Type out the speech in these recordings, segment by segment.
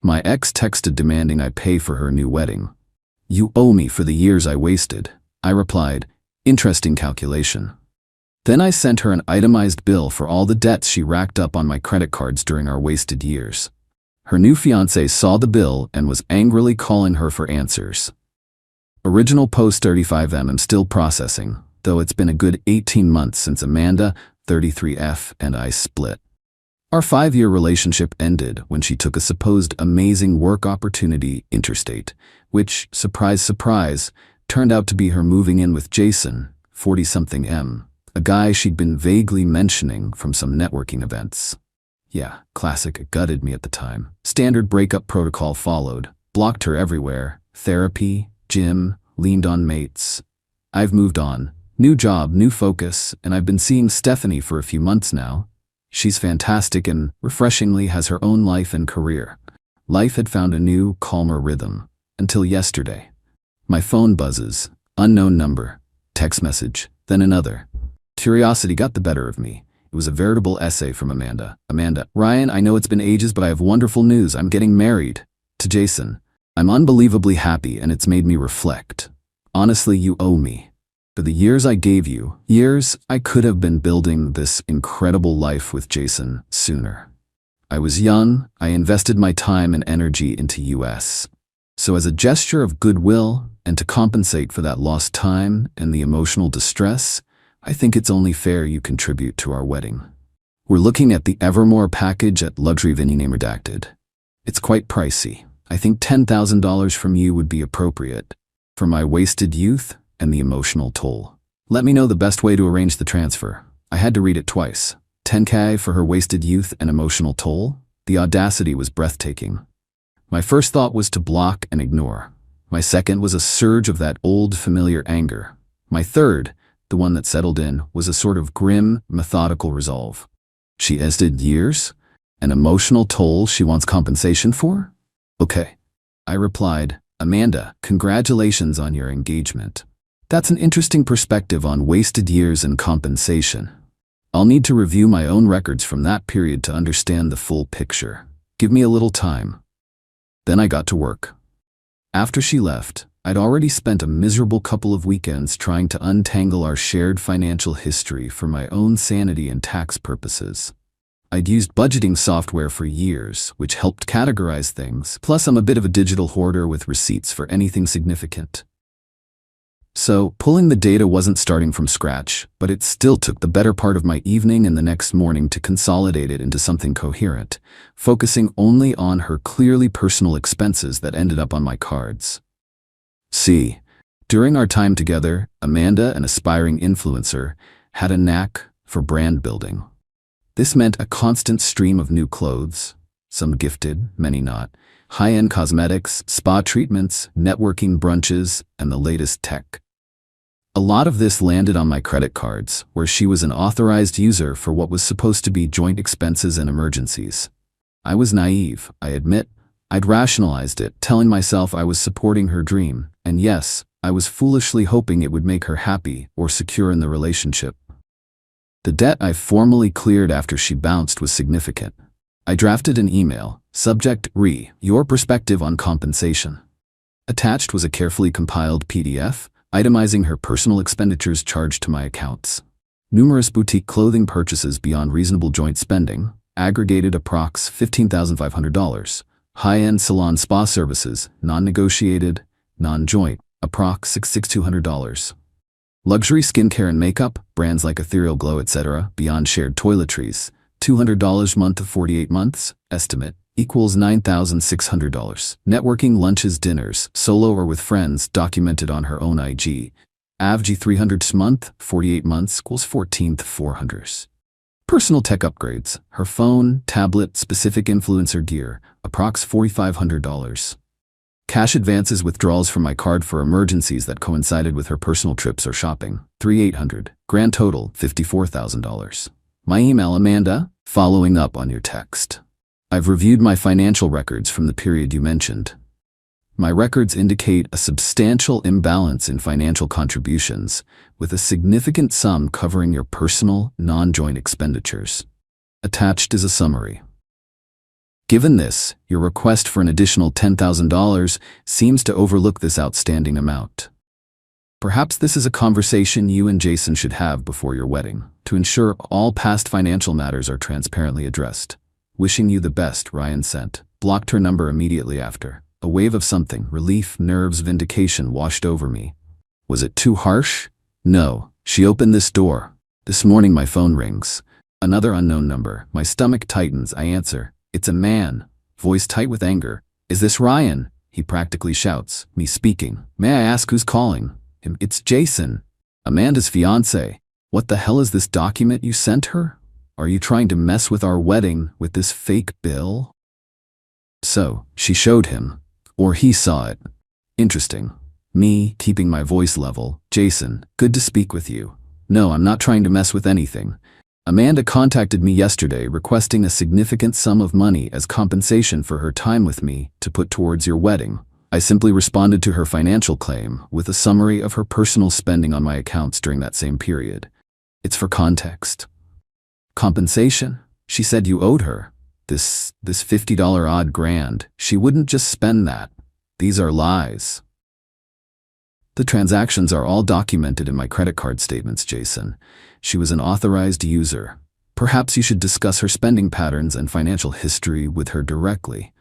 My ex texted demanding I pay for her new wedding. "You owe me for the years I wasted," I replied. "Interesting calculation." Then I sent her an itemized bill for all the debts she racked up on my credit cards during our wasted years. Her new fiancé saw the bill and was angrily calling her for answers. Original post 35M. I'm still processing, though it's been a good 18 months since Amanda, 33F, and I split. Our 5-year relationship ended when she took a supposed amazing work opportunity interstate, which, surprise, surprise, turned out to be her moving in with Jason, 40-something M, a guy she'd been vaguely mentioning from some networking events. Yeah, classic. It gutted me at the time. Standard breakup protocol followed. Blocked her everywhere. Therapy, gym, leaned on mates. I've moved on. New job, new focus, and I've been seeing Stephanie for a few months now. She's fantastic and, refreshingly, has her own life and career. Life had found a new, calmer rhythm. Until yesterday. My phone buzzes. Unknown number. Text message. Then another. Curiosity got the better of me. It was a veritable essay from Amanda. "Amanda, Ryan, I know it's been ages, but I have wonderful news. I'm getting married. To Jason. I'm unbelievably happy, and it's made me reflect. Honestly, you owe me. For the years I gave you, years I could have been building this incredible life with Jason sooner. I was young, I invested my time and energy into US. So as a gesture of goodwill, and to compensate for that lost time and the emotional distress, I think it's only fair you contribute to our wedding. We're looking at the Evermore package at Luxury Venue, name redacted. It's quite pricey. I think $10,000 from you would be appropriate for my wasted youth and the emotional toll. Let me know the best way to arrange the transfer." I had to read it twice. $10K for her wasted youth and emotional toll? The audacity was breathtaking. My first thought was to block and ignore. My second was a surge of that old familiar anger. My third, the one that settled in, was a sort of grim, methodical resolve. She wasted years? An emotional toll she wants compensation for? Okay. I replied, "Amanda, congratulations on your engagement. That's an interesting perspective on wasted years and compensation. I'll need to review my own records from that period to understand the full picture. Give me a little time." Then I got to work. After she left, I'd already spent a miserable couple of weekends trying to untangle our shared financial history for my own sanity and tax purposes. I'd used budgeting software for years, which helped categorize things, plus I'm a bit of a digital hoarder with receipts for anything significant. So, pulling the data wasn't starting from scratch, but it still took the better part of my evening and the next morning to consolidate it into something coherent, focusing only on her clearly personal expenses that ended up on my cards. See, during our time together, Amanda, an aspiring influencer, had a knack for brand building. This meant a constant stream of new clothes, some gifted, many not, high-end cosmetics, spa treatments, networking brunches, and the latest tech. A lot of this landed on my credit cards, where she was an authorized user for what was supposed to be joint expenses and emergencies. I was naive, I admit. I'd rationalized it, telling myself I was supporting her dream, and yes, I was foolishly hoping it would make her happy or secure in the relationship. The debt I formally cleared after she bounced was significant. I drafted an email, subject, your perspective on compensation. Attached was a carefully compiled PDF, itemizing her personal expenditures charged to my accounts. Numerous boutique clothing purchases beyond reasonable joint spending, aggregated approx $15,500. High-end salon spa services, non-negotiated, non-joint, approx $6,200. Luxury skincare and makeup, brands like Ethereal Glow, etc., beyond shared toiletries, $200 month of 48 months, estimate, equals $9,600. Networking lunches, dinners, solo or with friends, documented on her own IG. AVG 300 month, 48 months, equals $14,400. Personal tech upgrades, her phone, tablet, specific influencer gear, approx $4,500. Cash advances, withdrawals from my card for emergencies that coincided with her personal trips or shopping, $3,800. Grand total, $54,000. My email, Amanda, following up on your text. I've reviewed my financial records from the period you mentioned. My records indicate a substantial imbalance in financial contributions, with a significant sum covering your personal, non-joint expenditures. Attached is a summary. Given this, your request for an additional $10,000 seems to overlook this outstanding amount. Perhaps this is a conversation you and Jason should have before your wedding, to ensure all past financial matters are transparently addressed. Wishing you the best, Ryan sent. Blocked her number immediately after. A wave of something, relief, nerves, vindication washed over me. Was it too harsh? No. She opened this door. This morning my phone rings. Another unknown number. My stomach tightens. I answer. It's a man. Voice tight with anger. Is this Ryan? He practically shouts. Me speaking. May I ask who's calling? It's Jason. Amanda's fiancé. What the hell is this document you sent her? Are you trying to mess with our wedding with this fake bill? So, she showed him. Or he saw it. Interesting. Me, keeping my voice level. Jason, good to speak with you. No, I'm not trying to mess with anything. Amanda contacted me yesterday requesting a significant sum of money as compensation for her time with me to put towards your wedding. I simply responded to her financial claim with a summary of her personal spending on my accounts during that same period. It's for context. Compensation? She said you owed her. This $50 odd grand. She wouldn't just spend that. These are lies. The transactions are all documented in my credit card statements, Jason. She was an authorized user. Perhaps you should discuss her spending patterns and financial history with her directly.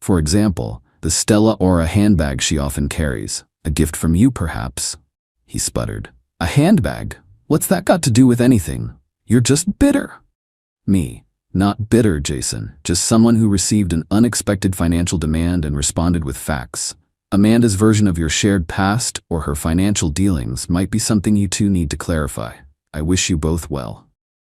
For example, the Stella Aura handbag she often carries. A gift from you, perhaps? He sputtered. A handbag? What's that got to do with anything? You're just bitter. Me. Not bitter, Jason. Just someone who received an unexpected financial demand and responded with facts. Amanda's version of your shared past or her financial dealings might be something you two need to clarify. I wish you both well.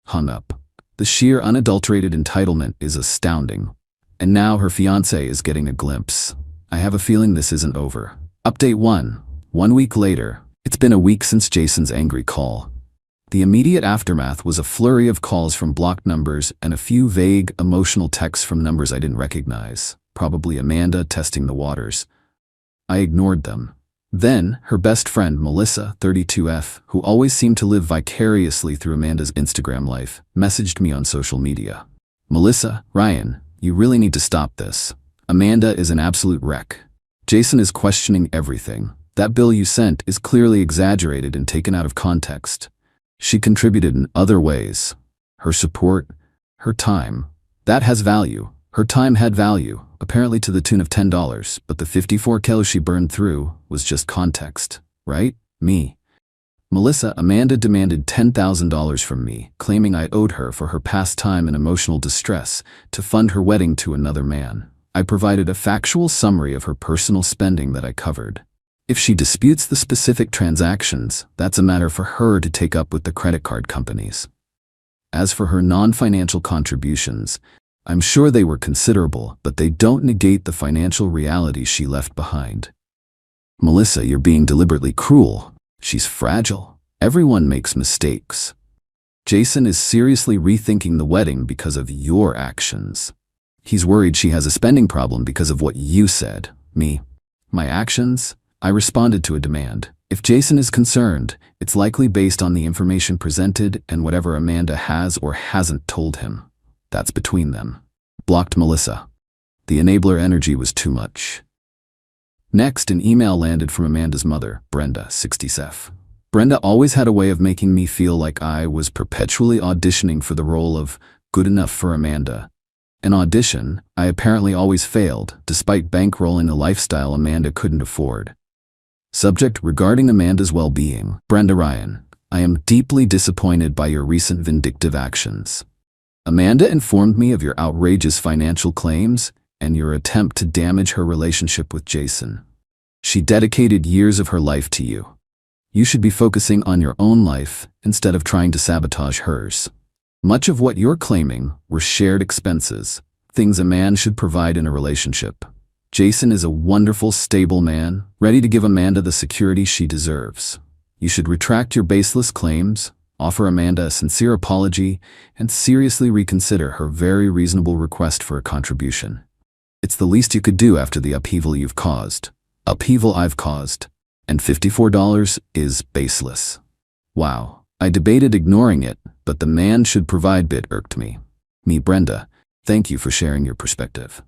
Hung up. The sheer unadulterated entitlement is astounding. And now her fiancé is getting a glimpse. I have a feeling this isn't over. Update 1. 1 week later. It's been a week since Jason's angry call. The immediate aftermath was a flurry of calls from blocked numbers and a few vague, emotional texts from numbers I didn't recognize. Probably Amanda testing the waters. I ignored them. Then, her best friend, Melissa, 32F, who always seemed to live vicariously through Amanda's Instagram life, messaged me on social media. Melissa, Ryan, you really need to stop this. Amanda is an absolute wreck. Jason is questioning everything. That bill you sent is clearly exaggerated and taken out of context. She contributed in other ways. Her support, her time. That has value. Her time had value, apparently to the tune of $10, but the 54 kilos she burned through was just context, right? Me. Melissa, Amanda demanded $10,000 from me, claiming I owed her for her past time and emotional distress to fund her wedding to another man. I provided a factual summary of her personal spending that I covered. If she disputes the specific transactions, that's a matter for her to take up with the credit card companies. As for her non-financial contributions, I'm sure they were considerable, but they don't negate the financial reality she left behind. Melissa, you're being deliberately cruel. She's fragile. Everyone makes mistakes. Jason is seriously rethinking the wedding because of your actions. He's worried she has a spending problem because of what you said. Me. My actions? I responded to a demand. If Jason is concerned, it's likely based on the information presented and whatever Amanda has or hasn't told him. That's between them. Blocked Melissa. The enabler energy was too much. Next, an email landed from Amanda's mother, Brenda, 60F. Brenda always had a way of making me feel like I was perpetually auditioning for the role of good enough for Amanda. An audition I apparently always failed, despite bankrolling a lifestyle Amanda couldn't afford. Subject regarding Amanda's well-being. Brenda Ryan, I am deeply disappointed by your recent vindictive actions. Amanda informed me of your outrageous financial claims and your attempt to damage her relationship with Jason. She dedicated years of her life to you. You should be focusing on your own life instead of trying to sabotage hers. Much of what you're claiming were shared expenses, things a man should provide in a relationship. Jason is a wonderful, stable man, ready to give Amanda the security she deserves. You should retract your baseless claims, offer Amanda a sincere apology, and seriously reconsider her very reasonable request for a contribution. It's the least you could do after the upheaval you've caused. Upheaval I've caused. And $54 is baseless. Wow. I debated ignoring it, but the man should provide bit irked me. Me, Brenda. Thank you for sharing your perspective.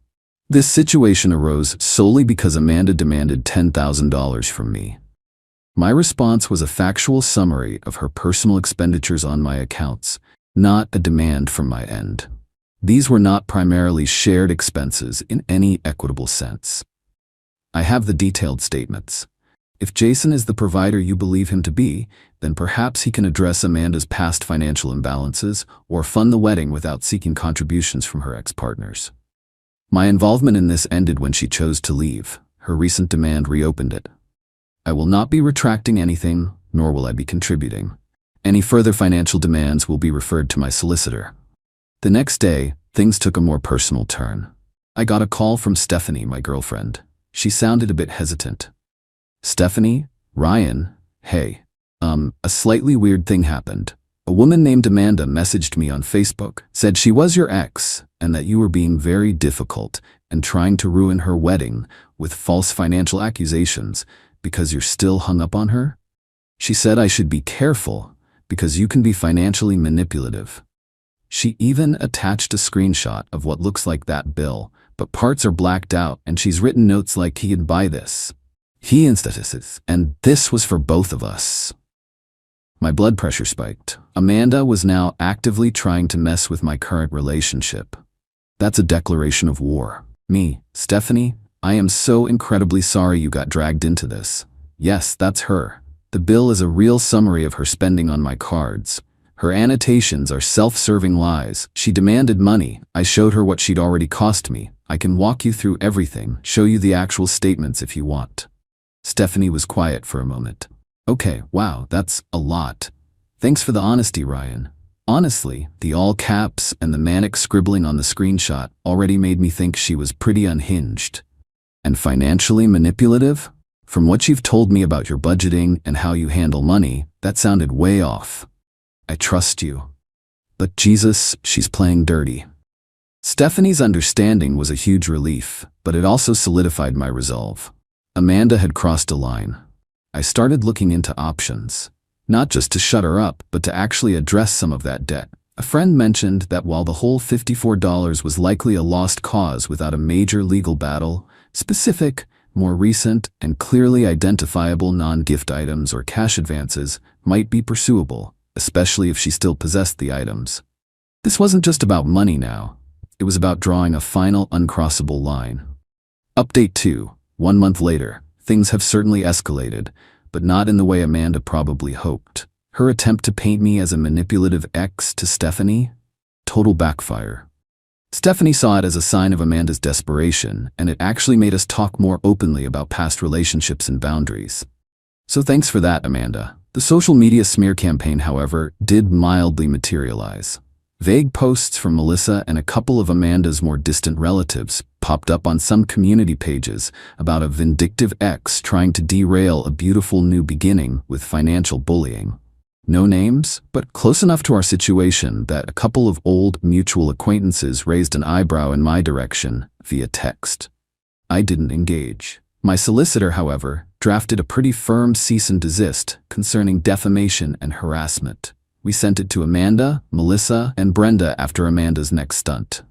This situation arose solely because Amanda demanded $10,000 from me. My response was a factual summary of her personal expenditures on my accounts, not a demand from my end. These were not primarily shared expenses in any equitable sense. I have the detailed statements. If Jason is the provider you believe him to be, then perhaps he can address Amanda's past financial imbalances or fund the wedding without seeking contributions from her ex-partners. My involvement in this ended when she chose to leave. Her recent demand reopened it. I will not be retracting anything, nor will I be contributing. Any further financial demands will be referred to my solicitor. The next day, things took a more personal turn. I got a call from Stephanie, my girlfriend. She sounded a bit hesitant. Stephanie? Ryan? Hey. A slightly weird thing happened. A woman named Amanda messaged me on Facebook, said she was your ex, and that you were being very difficult and trying to ruin her wedding with false financial accusations because you're still hung up on her? She said I should be careful because you can be financially manipulative. She even attached a screenshot of what looks like that bill, but parts are blacked out, and she's written notes like he'd buy this. He instances, and this was for both of us. My blood pressure spiked. Amanda was now actively trying to mess with my current relationship. That's a declaration of war. Me, Stephanie, I am so incredibly sorry you got dragged into this. Yes, that's her. The bill is a real summary of her spending on my cards. Her annotations are self-serving lies. She demanded money. I showed her what she'd already cost me. I can walk you through everything, show you the actual statements if you want. Stephanie was quiet for a moment. Okay, wow, that's a lot. Thanks for the honesty, Ryan. Honestly, the all caps and the manic scribbling on the screenshot already made me think she was pretty unhinged. And financially manipulative? From what you've told me about your budgeting and how you handle money, that sounded way off. I trust you. But Jesus, she's playing dirty. Stephanie's understanding was a huge relief, but it also solidified my resolve. Amanda had crossed a line. I started looking into options, not just to shut her up, but to actually address some of that debt. A friend mentioned that while the whole $54 was likely a lost cause without a major legal battle, specific, more recent, and clearly identifiable non-gift items or cash advances might be pursuable, especially if she still possessed the items. This wasn't just about money now. It was about drawing a final uncrossable line. Update 2. 1 month later. Things have certainly escalated, but not in the way Amanda probably hoped. Her attempt to paint me as a manipulative ex to Stephanie? Total backfire. Stephanie saw it as a sign of Amanda's desperation, and it actually made us talk more openly about past relationships and boundaries. So thanks for that, Amanda. The social media smear campaign, however, did mildly materialize. Vague posts from Melissa and a couple of Amanda's more distant relatives popped up on some community pages about a vindictive ex trying to derail a beautiful new beginning with financial bullying. No names, but close enough to our situation that a couple of old mutual acquaintances raised an eyebrow in my direction via text. I didn't engage. My solicitor, however, drafted a pretty firm cease and desist concerning defamation and harassment. We sent it to Amanda, Melissa, and Brenda after Amanda's next stunt.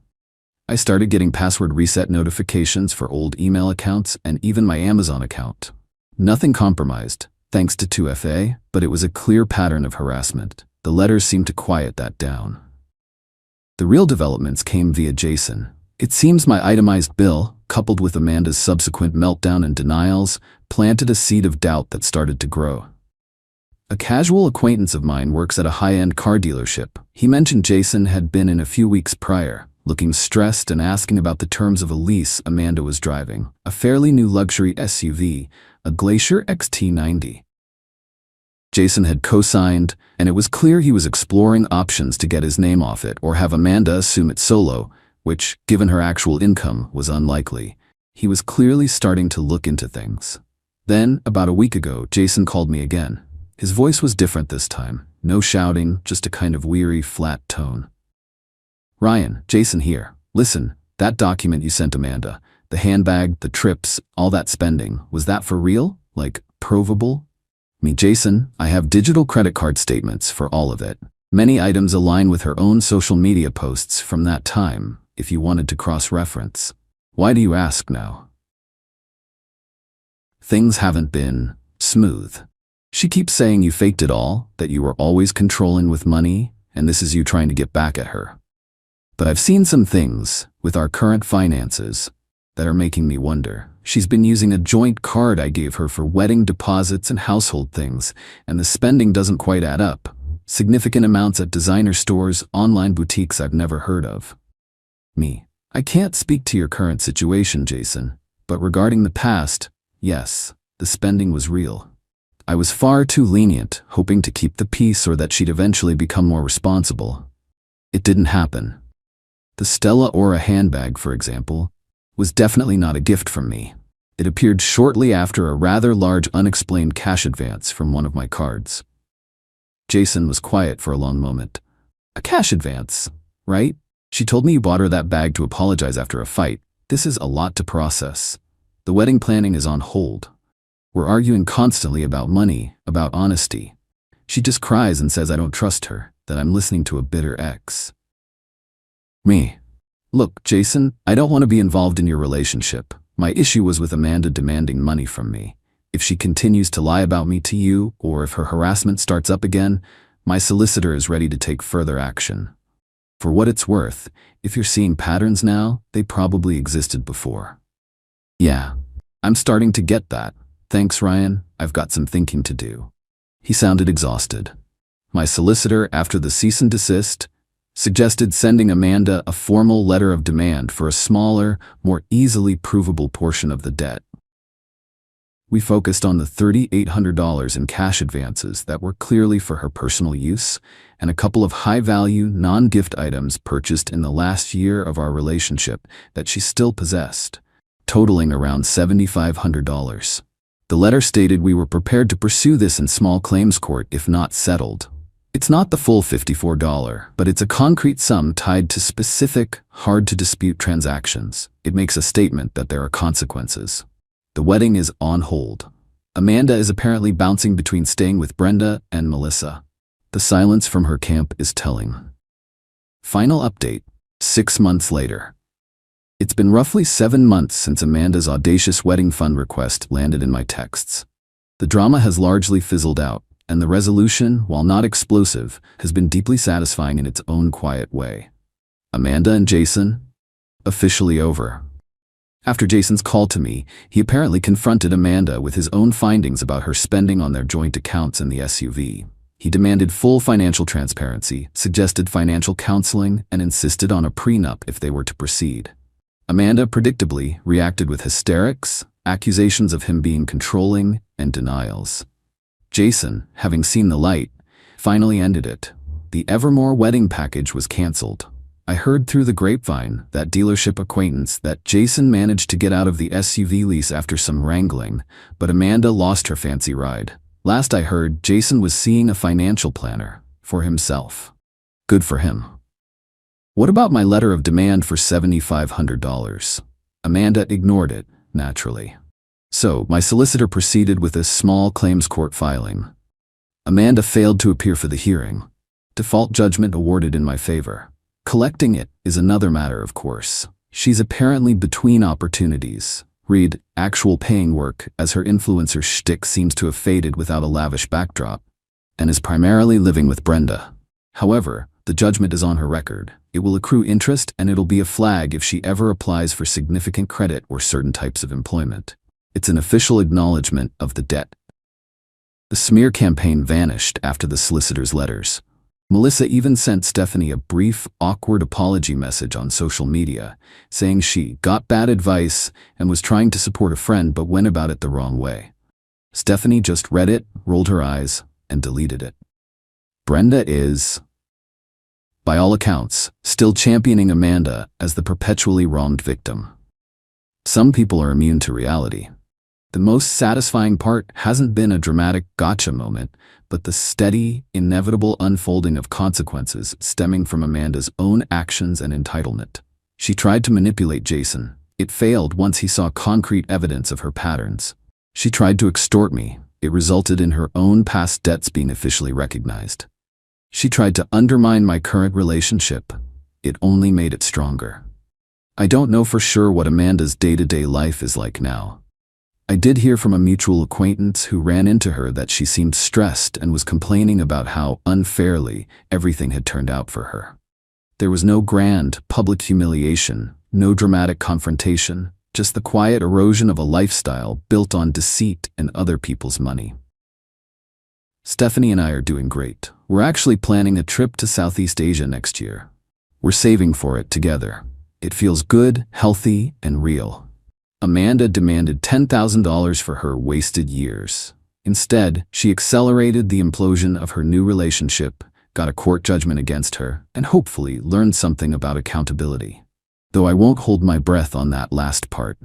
I started getting password reset notifications for old email accounts and even my Amazon account. Nothing compromised, thanks to 2FA, but it was a clear pattern of harassment. The letters seemed to quiet that down. The real developments came via Jason. It seems my itemized bill, coupled with Amanda's subsequent meltdown and denials, planted a seed of doubt that started to grow. A casual acquaintance of mine works at a high-end car dealership. He mentioned Jason had been in a few weeks prior, looking stressed and asking about the terms of a lease Amanda was driving, a fairly new luxury SUV, a Glacier XT90. Jason had co-signed, and it was clear he was exploring options to get his name off it or have Amanda assume it solo, which, given her actual income, was unlikely. He was clearly starting to look into things. Then, about a week ago, Jason called me again. His voice was different this time. No shouting, just a kind of weary, flat tone. Ryan, Jason here. Listen, that document you sent Amanda, the handbag, the trips, all that spending, was that for real? Like, provable? Me, Jason, I have digital credit card statements for all of it. Many items align with her own social media posts from that time. if you wanted to cross-reference. Why do you ask now? Things haven't been smooth. She keeps saying you faked it all, that you were always controlling with money, and this is you trying to get back at her. But I've seen some things with our current finances that are making me wonder. She's been using a joint card I gave her for wedding deposits and household things, and the spending doesn't quite add up. Significant amounts at designer stores, online boutiques I've never heard of. Me. I can't speak to your current situation, Jason, but regarding the past, yes, the spending was real. I was far too lenient, hoping to keep the peace or that she'd eventually become more responsible. It didn't happen. The Stella Aura handbag, for example, was definitely not a gift from me. It appeared shortly after a rather large unexplained cash advance from one of my cards. Jason was quiet for a long moment. A cash advance, right? She told me you bought her that bag to apologize after a fight. This is a lot to process. The wedding planning is on hold. We're arguing constantly about money, about honesty. She just cries and says I don't trust her, that I'm listening to a bitter ex. Me. Look, Jason, I don't want to be involved in your relationship. My issue was with Amanda demanding money from me. If she continues to lie about me to you, or if her harassment starts up again, my solicitor is ready to take further action. For what it's worth, if you're seeing patterns now, they probably existed before. Yeah, I'm starting to get that. Thanks, Ryan. I've got some thinking to do. He sounded exhausted. My solicitor, after the cease and desist, suggested sending Amanda a formal letter of demand for a smaller, more easily provable portion of the debt. We focused on the $3,800 in cash advances that were clearly for her personal use and a couple of high-value, non-gift items purchased in the last year of our relationship that she still possessed, totaling around $7,500. The letter stated we were prepared to pursue this in small claims court if not settled. It's not the full $54, but it's a concrete sum tied to specific, hard-to-dispute transactions. It makes a statement that there are consequences. The wedding is on hold. Amanda is apparently bouncing between staying with Brenda and Melissa. The silence from her camp is telling. Final update, 6 months later. It's been roughly 7 months since Amanda's audacious wedding fund request landed in my texts. The drama has largely fizzled out, and the resolution, while not explosive, has been deeply satisfying in its own quiet way. Amanda and Jason? Officially over. After Jason's call to me, he apparently confronted Amanda with his own findings about her spending on their joint accounts in the SUV. He demanded full financial transparency, suggested financial counseling, and insisted on a prenup if they were to proceed. Amanda, predictably, reacted with hysterics, accusations of him being controlling, and denials. Jason, having seen the light, finally ended it. The Evermore wedding package was canceled. I heard through the grapevine, that dealership acquaintance, that Jason managed to get out of the SUV lease after some wrangling, but Amanda lost her fancy ride. Last I heard, Jason was seeing a financial planner for himself. Good for him. What about my letter of demand for $7,500? Amanda ignored it, naturally. So, my solicitor proceeded with a small claims court filing. Amanda failed to appear for the hearing. Default judgment awarded in my favor. Collecting it is another matter, of course. She's apparently between opportunities. Read, actual paying work, as her influencer shtick seems to have faded without a lavish backdrop, and is primarily living with Brenda. However, the judgment is on her record. It will accrue interest, and it'll be a flag if she ever applies for significant credit or certain types of employment. It's an official acknowledgement of the debt. The smear campaign vanished after the solicitor's letters. Melissa even sent Stephanie a brief, awkward apology message on social media, saying she got bad advice and was trying to support a friend but went about it the wrong way. Stephanie just read it, rolled her eyes, and deleted it. Brenda is, by all accounts, still championing Amanda as the perpetually wronged victim. Some people are immune to reality. The most satisfying part hasn't been a dramatic gotcha moment, but the steady, inevitable unfolding of consequences stemming from Amanda's own actions and entitlement. She tried to manipulate Jason. It failed once he saw concrete evidence of her patterns. She tried to extort me. It resulted in her own past debts being officially recognized. She tried to undermine my current relationship. It only made it stronger. I don't know for sure what Amanda's day-to-day life is like now. I did hear from a mutual acquaintance who ran into her that she seemed stressed and was complaining about how unfairly everything had turned out for her. There was no grand, public humiliation, no dramatic confrontation, just the quiet erosion of a lifestyle built on deceit and other people's money. Stephanie and I are doing great. We're actually planning a trip to Southeast Asia next year. We're saving for it together. It feels good, healthy, and real. Amanda demanded $10,000 for her wasted years. Instead, she accelerated the implosion of her new relationship, got a court judgment against her, and hopefully learned something about accountability. Though I won't hold my breath on that last part.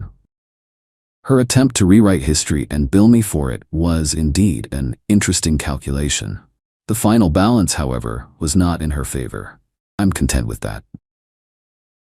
Her attempt to rewrite history and bill me for it was indeed an interesting calculation. The final balance, however, was not in her favor. I'm content with that.